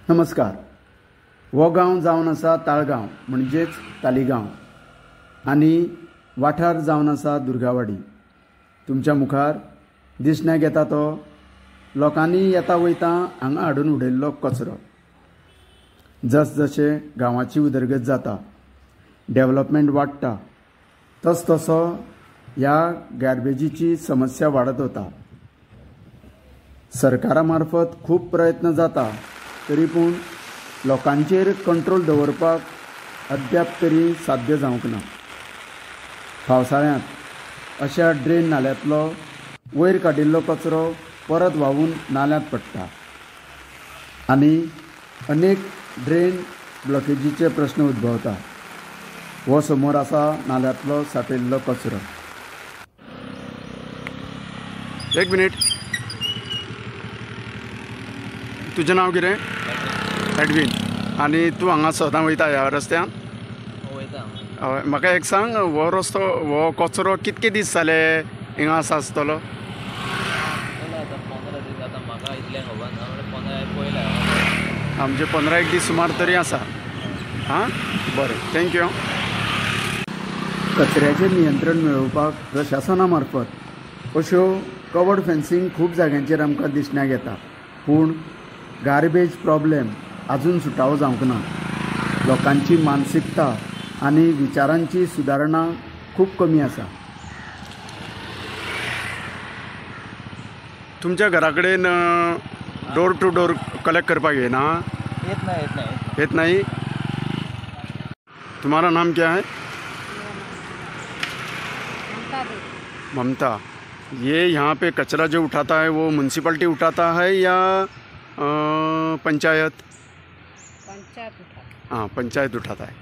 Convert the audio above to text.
नमस्कार. हो गांव जावन आसा ताळगांव म्हणजेच तालिगांव आनी वाठार जावन आसा दुर्गावाडी. तुमच्या मुखार दिसण्याक येता तो लोकांनी येता वयता हांगा हाडून उडयल्लो कचरो. जसजशें गांवाची उदरगत जाता, डेव्हलपमेंट वाडटा, तसो ह्या गार्बेजीची समस्या वाडत वता. सरकारा मार्फत खूब प्रयत्न जाता, तरी पूण लोकांचेर कंट्रोल दवरपाक अद्याप तरी साध्य जावंक ना. पावसाळ्यांत अशा ड्रेन नाल्यांतलो वयर काडिल्लो कचरो परत व्हांवून नाल्यांत पडटा आनी अनेक ड्रेन ब्लॉकेजीचे प्रश्न उद्भवता. हो समोर आसा नाल्यांतलो सांठयल्लो कचरो. एक मिनिट, तुजें नांव कितें? एडवीन. आनी तूं हांगा सदां वयता ह्या रस्त्यान? हय. म्हाका एक सांग, हो रस्तो, हो कचरो कितके दीस जाले हिंगा आसतलो? आमचे 15 दीस सुमार तरी आसा. हां, बरें, थँक्यू. कचऱ्याचेर नियंत्रण मेळोवपाक प्रशासना मार्फत अश्यो कवर्ड फेन्सिंग खूब जाग्यांचेर आमकां दिसण्याक येता, पूण गार्बेज प्रॉब्लेम आजून सुटावो जावंक ना. लोकांची मानसिकता आनी विचारांची सुदारणा खूब कमी आसा. तुमच्या घरा कडेन डोर टू डोर कलेक्ट करपाक येना? येत नहीं. तुम्हारा नाम क्या है? ममता. ये यहाँ पे कचरा जो उठाता है वो म्यूनसिपलिटी उठाता है या पंचायत? पंचायत उठाता है. हाँ, पंचायत उठाता है.